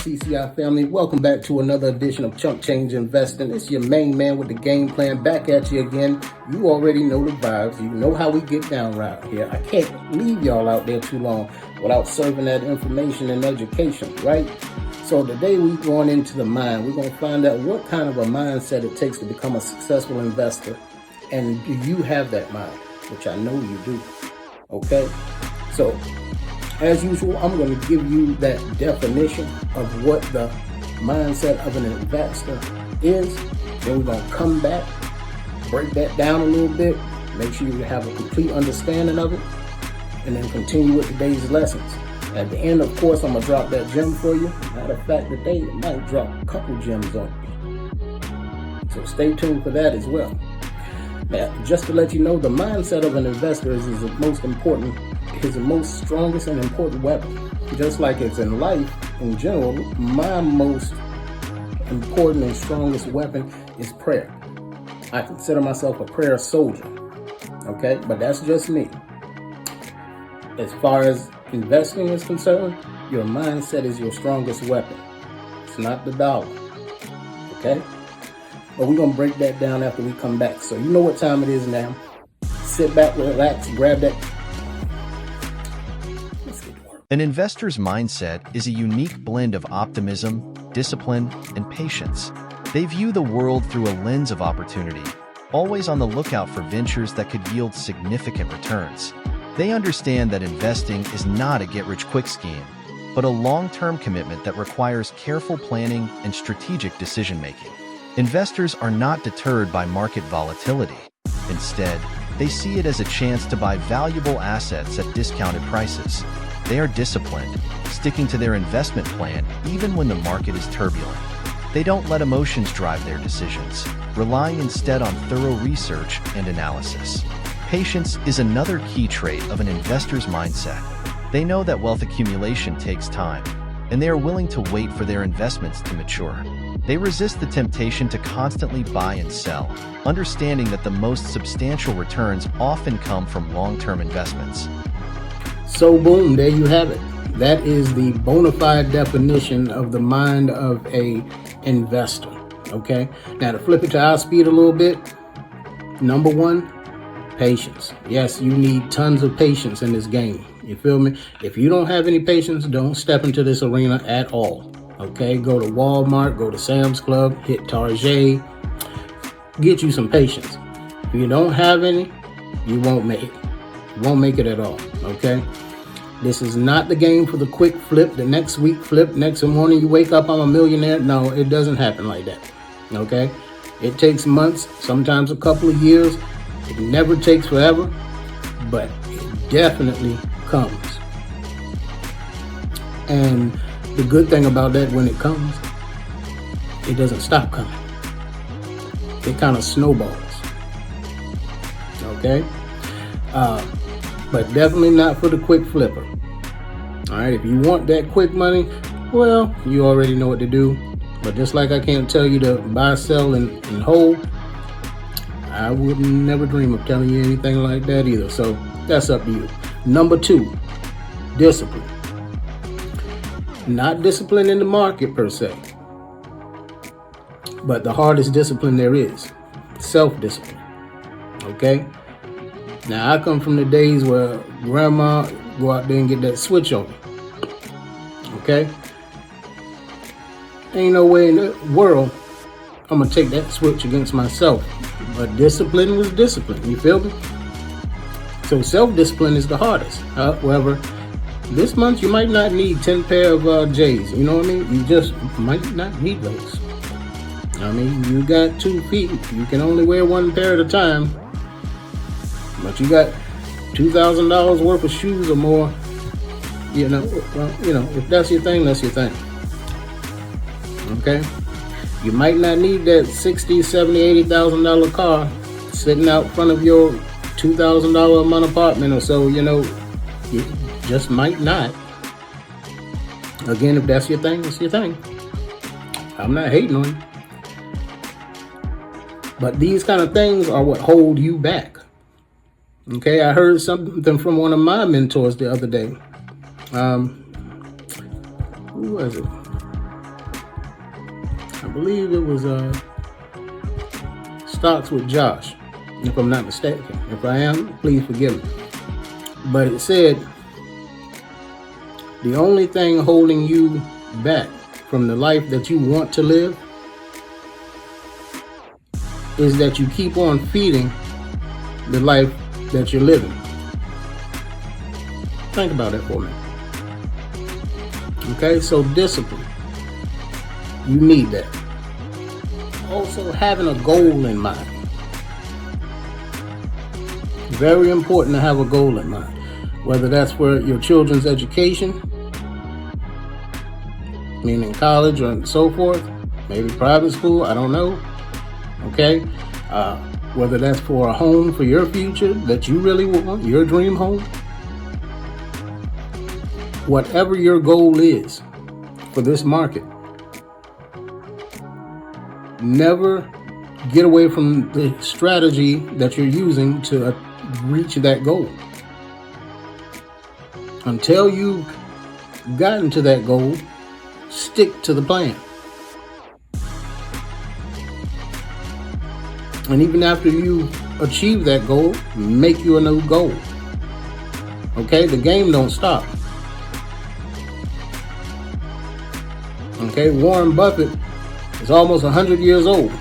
CCI family? Welcome back to another edition of Chunk Change Investing. It's your main man with the game plan back at you again. You already know the vibes. You know how we get down right here. I can't leave y'all out there too long without serving that information and education, right? So today we're going into the mind. We're going to find out what kind of a mindset it takes to become a successful investor. And do you have that mind? Which I know you do. Okay? So as usual, I'm going to give you that definition of what the mindset of an investor is. Then we're going to come back, break that down a little bit, make sure you have a complete understanding of it, and then continue with today's lessons. At the end, of course, I'm going to drop that gem for you. Matter of fact, today I might drop a couple gems on you. So stay tuned for that as well. Now, just to let you know, the mindset of an investor is the most important, is the most strongest and important weapon. Just like it's in life in general, my most important and strongest weapon is prayer. I consider myself a prayer soldier, okay? But that's just me. As far as investing is concerned, your mindset is your strongest weapon. It's not the dollar, okay? But we're going to break that down after we come back. So you know what time it is now. Sit back, relax, grab that. Let's get to work. An investor's mindset is a unique blend of optimism, discipline, and patience. They view the world through a lens of opportunity, always on the lookout for ventures that could yield significant returns. They understand that investing is not a get-rich-quick scheme, but a long-term commitment that requires careful planning and strategic decision-making. Investors are not deterred by market volatility. Instead, they see it as a chance to buy valuable assets at discounted prices. They are disciplined, sticking to their investment plan even when the market is turbulent. They don't let emotions drive their decisions, relying instead on thorough research and analysis. Patience is another key trait of an investor's mindset. They know that wealth accumulation takes time, and they are willing to wait for their investments to mature. They resist the temptation to constantly buy and sell, understanding that the most substantial returns often come from long-term investments. So boom, there you have it. That is the bona fide definition of the mind of a investor, okay? Now to flip it to our speed a little bit, number one, patience. Yes, you need tons of patience in this game. You feel me? If you don't have any patience, don't step into this arena at all. Okay, go to Walmart, go to Sam's Club, hit Target, get you some patience. If you don't have any, you won't make it. You won't make it at all, okay? This is not the game for the quick flip, the next week flip, next morning you wake up, I'm a millionaire. No, it doesn't happen like that, okay? It takes months, sometimes a couple of years. It never takes forever, but it definitely comes. And the good thing about that, when it comes, it doesn't stop coming. It kind of snowballs. Okay? But definitely not for the quick flipper. All right, if you want that quick money, well, you already know what to do. But just like I can't tell you to buy, sell, and hold, I would never dream of telling you anything like that either. So that's up to you. Number two, discipline. Not discipline in the market per se, but the hardest discipline there is, self-discipline, okay? Now, I come from the days where grandma go out there and get that switch on me, okay? Ain't no way in the world I'm gonna take that switch against myself, but discipline was discipline, you feel me? So self-discipline is the hardest. However, this month you might not need 10 pair of J's, you know what I mean? You just might not need those. I mean, you got 2 feet, you can only wear 1 pair at a time, but you got $2,000 worth of shoes or more, you know, well, you know, if that's your thing, that's your thing, okay? You might not need that $60, $70, $80,000 car sitting out front of your $2,000 a month apartment or so, you know, you just might not. Again, if that's your thing, it's your thing. I'm not hating on you. But these kind of things are what hold you back. Okay, I heard something from one of my mentors the other day. Who was it? believe it was Stocks with Josh, if I'm not mistaken. If I am, please forgive me. But it said, the only thing holding you back from the life that you want to live is that you keep on feeding the life that you're living. Think about that for a minute. Okay, so discipline. You need that. Also, having a goal in mind. Very important to have a goal in mind. Whether that's for your children's education, meaning college or so forth, maybe private school, I don't know. Okay? Whether that's for a home for your future that you really want, your dream home. Whatever your goal is for this market, never get away from the strategy that you're using to reach that goal. Until you've gotten to that goal, stick to the plan. And even after you achieve that goal, make you a new goal. Okay, the game don't stop. Okay, Warren Buffett is almost 100 years old.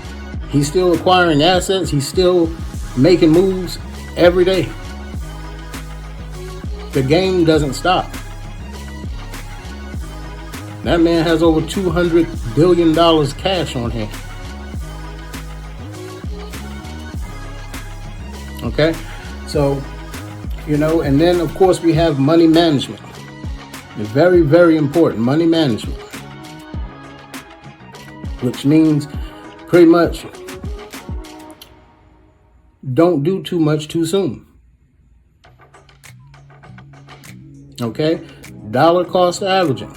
He's still acquiring assets. He's still making moves every day. The game doesn't stop. That man has over $200 billion cash on hand. Okay, so, and then of course we have money management. It's very, very important, money management. Which means pretty much don't do too much too soon. Okay, dollar cost averaging.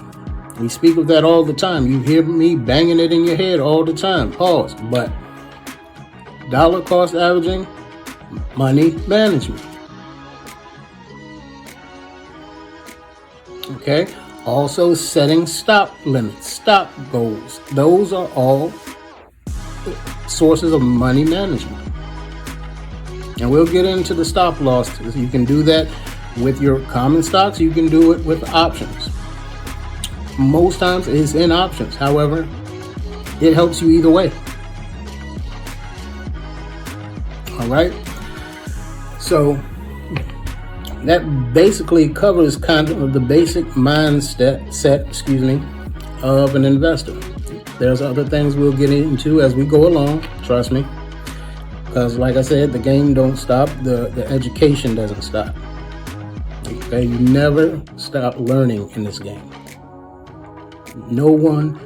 We speak of that all the time. You hear me banging it in your head all the time. Pause. But dollar cost averaging, money management. Okay. Also setting stop limits, stop goals. Those are all sources of money management. And we'll get into the stop loss. You can do that with your common stocks. You can do it with options. Most times it's in options. However, it helps you either way. All right. So that basically covers kind of the basic mindset, of an investor. There's other things we'll get into as we go along, trust me. Because like I said, the game don't stop, the education doesn't stop. Okay, you never stop learning in this game. No one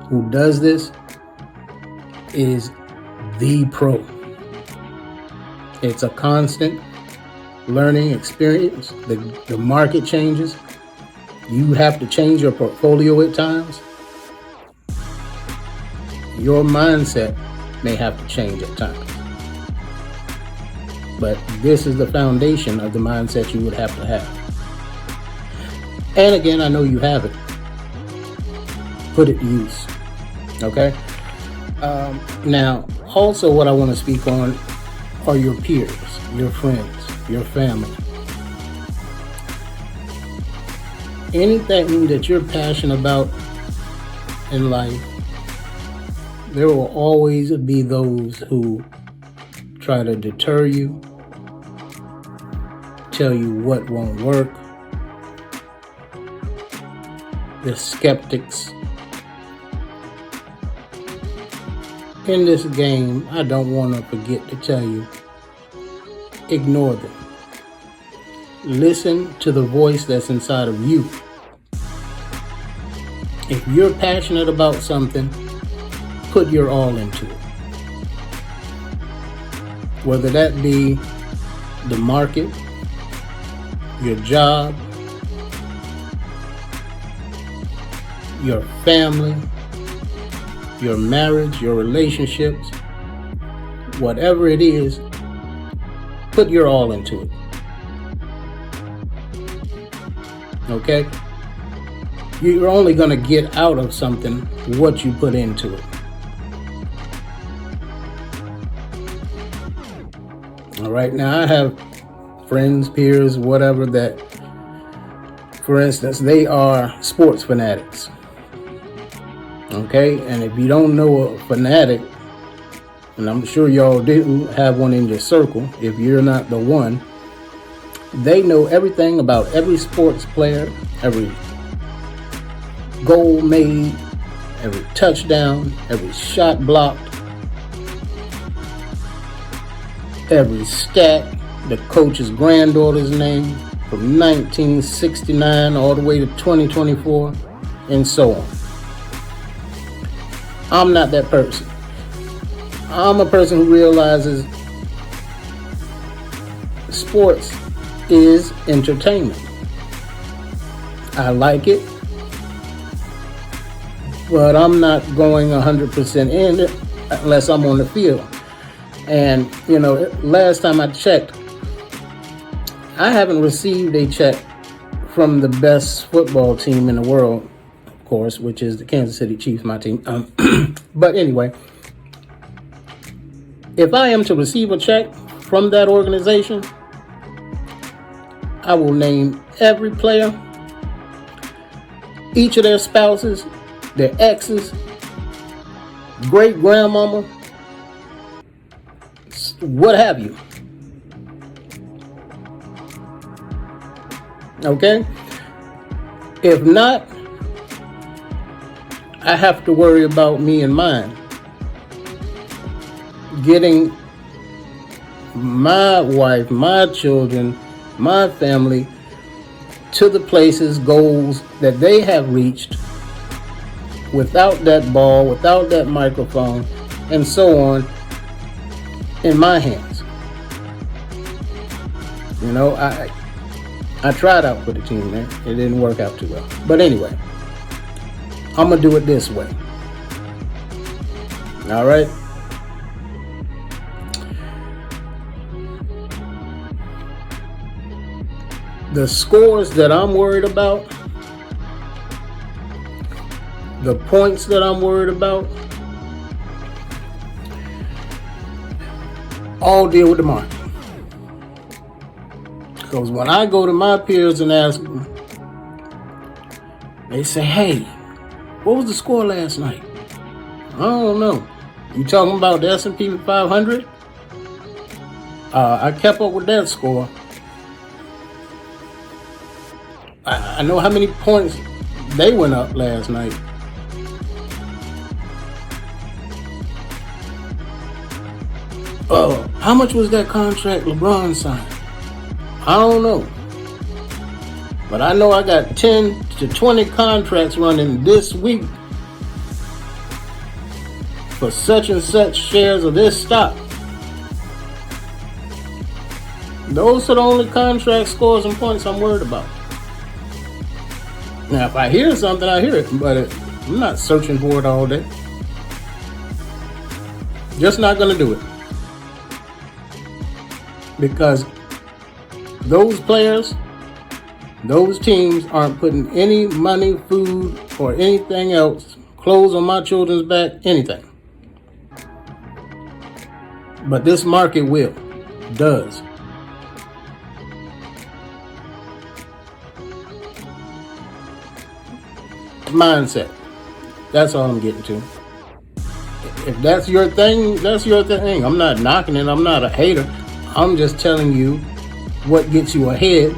who does this is the pro. It's a constant learning experience. The market changes. You have to change your portfolio at times. Your mindset may have to change at times. But this is the foundation of the mindset you would have to have. And again, I know you have it. Put it to use. Okay? Now, also what I want to speak on are your peers, your friends, your family. Anything that you're passionate about in life, there will always be those who try to deter you, tell you what won't work. The skeptics. In this game, I don't want to forget to tell you, ignore them. Listen to the voice that's inside of you. If you're passionate about something, put your all into it. Whether that be the market, your job, your family, your marriage, your relationships, whatever it is, put your all into it. Okay? You're only going to get out of something what you put into it. All right, now I have friends, peers, whatever, that, for instance, they are sports fanatics. Okay, and if you don't know a fanatic, and I'm sure y'all do have one in your circle, if you're not the one, they know everything about every sports player, every goal made, every touchdown, every shot blocked, every stat, the coach's granddaughter's name from 1969 all the way to 2024, and so on. I'm not that person. I'm a person who realizes sports is entertainment. I like it, but I'm not going 100% in it unless I'm on the field. And, last time I checked, I haven't received a check from the best football team in the world, of course, which is the Kansas City Chiefs, my team. But anyway, if I am to receive a check from that organization, I will name every player, each of their spouses, their exes, great grandmama, what have you. Okay? If not, I have to worry about me and mine. Getting my wife, my children, my family to the places, goals that they have reached without that ball, without that microphone, and so on, in my hands. I tried out for the team, man. It didn't work out too well. But anyway, I'm going to do it this way. All right? The scores that I'm worried about, the points that I'm worried about, all deal with the market. Because when I go to my peers and ask them, they say, hey, what was the score last night? I don't know. You talking about the S&P 500? I kept up with that score. I know how many points they went up last night. How much was that contract LeBron signed? I don't know. But I know I got 10 to 20 contracts running this week for such and such shares of this stock. Those are the only contract scores and points I'm worried about. Now, if I hear something, I hear it, but I'm not searching for it all day. Just not going to do it. Because those players, those teams aren't putting any money, food, or anything else, clothes on my children's back, anything. But this market does. Mindset. That's all I'm getting to. If that's your thing, that's your thing. I'm not knocking it. I'm not a hater. I'm just telling you what gets you ahead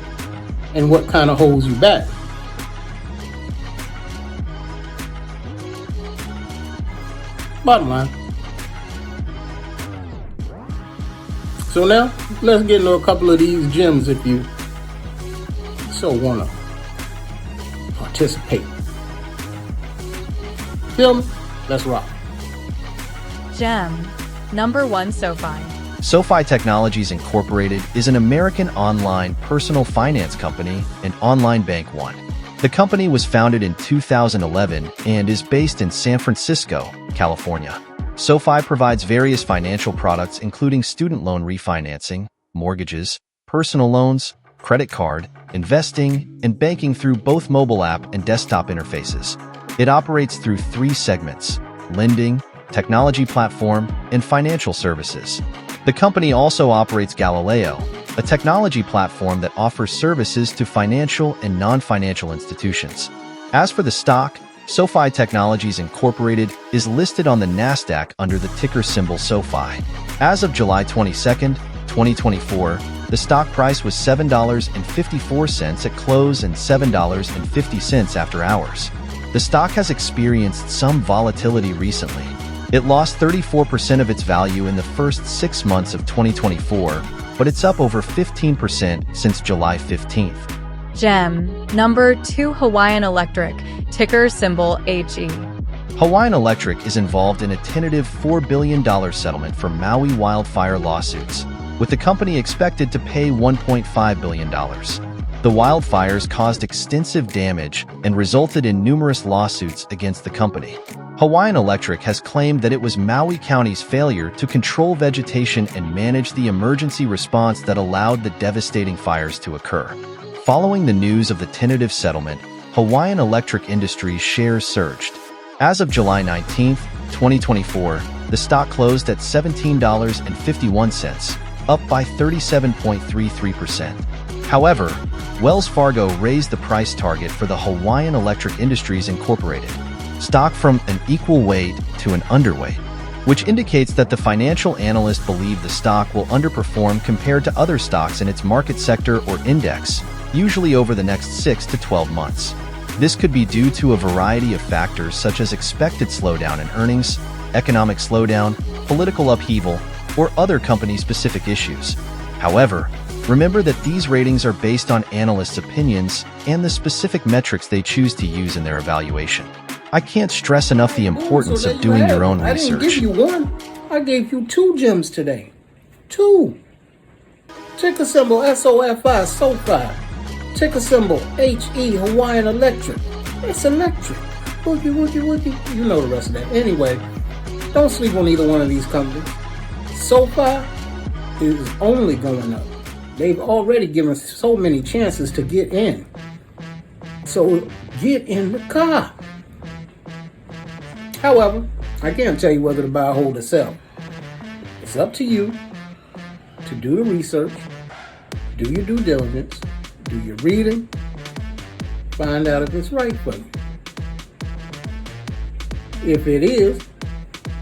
and what kind of holds you back. Bottom line. So now, let's get into a couple of these gems if you so want to participate. Feel me? Let's rock. Gem. Number 1, SoFi. SoFi Technologies Incorporated is an American online personal finance company and online bank one. The company was founded in 2011 and is based in San Francisco, California. SoFi provides various financial products including student loan refinancing, mortgages, personal loans, credit card, investing, and banking through both mobile app and desktop interfaces. It operates through 3 segments: lending, technology platform, and financial services. The company also operates Galileo, a technology platform that offers services to financial and non-financial institutions. As for the stock, SoFi Technologies Incorporated is listed on the Nasdaq under the ticker symbol SoFi. As of July 22, 2024, the stock price was $7.54 at close and $7.50 after hours. The stock has experienced some volatility recently. It lost 34% of its value in the first 6 months of 2024, but it's up over 15% since July 15th. GEM. Number 2. Hawaiian Electric, ticker symbol HE. Hawaiian Electric is involved in a tentative $4 billion settlement for Maui wildfire lawsuits, with the company expected to pay $1.5 billion. The wildfires caused extensive damage and resulted in numerous lawsuits against the company. Hawaiian Electric has claimed that it was Maui County's failure to control vegetation and manage the emergency response that allowed the devastating fires to occur. Following the news of the tentative settlement, Hawaiian Electric Industries shares surged. As of July 19, 2024, the stock closed at $17.51, up by 37.33%. However, Wells Fargo raised the price target for the Hawaiian Electric Industries Incorporated stock from an equal weight to an underweight, which indicates that the financial analysts believe the stock will underperform compared to other stocks in its market sector or index, usually over the next 6 to 12 months. This could be due to a variety of factors such as expected slowdown in earnings, economic slowdown, political upheaval, or other company-specific issues. However, remember that these ratings are based on analysts' opinions and the specific metrics they choose to use in their evaluation. I can't stress enough the importance of doing your own research. I didn't give you one. I gave you 2 gems today. 2. Ticker symbol SOFI, SoFi. Ticker symbol HE, Hawaiian Electric. It's electric. Woogie, woogie, woogie. You know the rest of that. Anyway, don't sleep on either one of these companies. SoFi is only going up. They've already given so many chances to get in. So get in the car. However, I can't tell you whether to buy, hold, or sell. It's up to you to do the research, do your due diligence, do your reading, find out if it's right for you. If it is,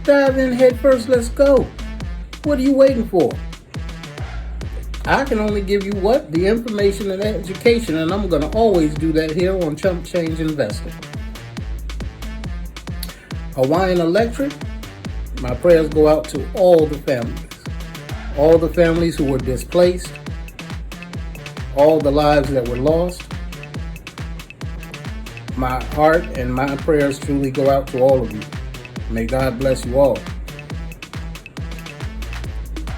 dive in head first, let's go. What are you waiting for? I can only give you what? The information and education, and I'm going to always do that here on Chump Change Investing. Hawaiian Electric, my prayers go out to all the families who were displaced, all the lives that were lost. My heart and my prayers truly go out to all of you. May God bless you all.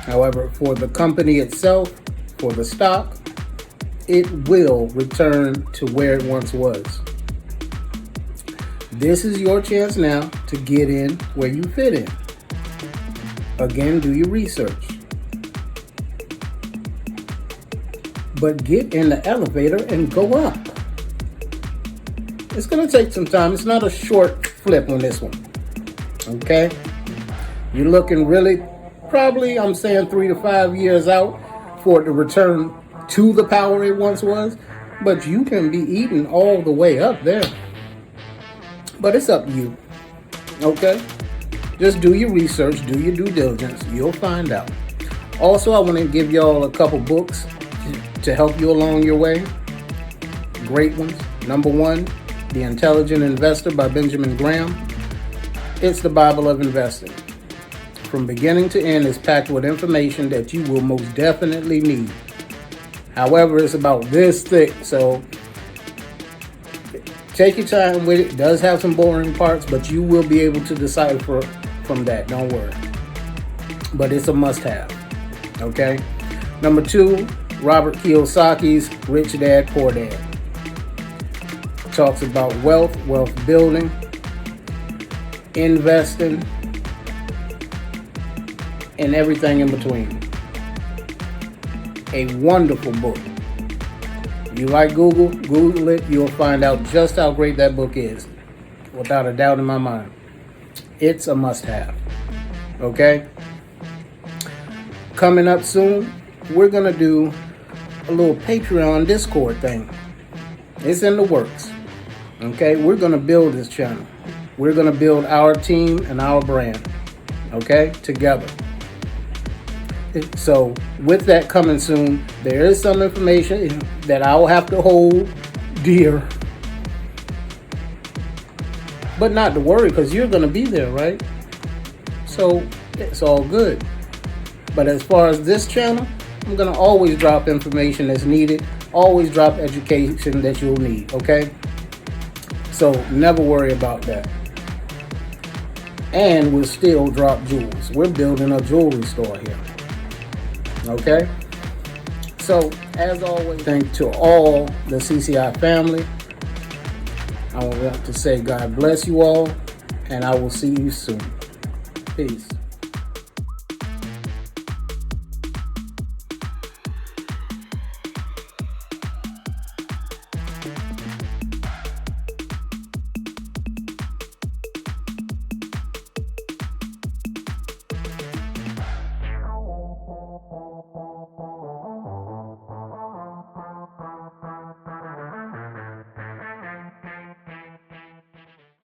However, for the company itself, for the stock, it will return to where it once was. This is your chance now to get in where you fit in. Again, do your research. But get in the elevator and go up. It's going to take some time. It's not a short flip on this one. Okay? You're looking really, probably, I'm saying 3 to 5 years out for it to return to the power it once was. But you can be eating all the way up there. But it's up to you. Okay? Just do your research, do your due diligence. You'll find out. Also, I want to give y'all a couple books to help you along your way. Great ones. Number 1, The Intelligent Investor by Benjamin Graham. It's the Bible of investing. From beginning to end, it's packed with information that you will most definitely need. However, it's about this thick, so take your time with it. It does have some boring parts, but you will be able to decipher from that. Don't worry. But it's a must-have. Okay? Number 2, Robert Kiyosaki's Rich Dad, Poor Dad. Talks about wealth building, investing, and everything in between. A wonderful book. You like Google it, you'll find out just how great that book is. Without a doubt in my mind. It's a must-have. Okay? Coming up soon, we're going to do a little Patreon Discord thing. It's in the works. Okay, we're going to build this channel. We're going to build our team and our brand. Okay, together. So with that coming soon, there is some information that I will have to hold dear. But not to worry, because you're going to be there, right? So it's all good. But as far as this channel, I'm going to always drop information that's needed. Always drop education that you'll need, okay? So never worry about that. And we'll still drop jewels. We're building a jewelry store here. Okay? So, as always, thank to all the CCI family. I would like to say God bless you all, and I will see you soon. Peace.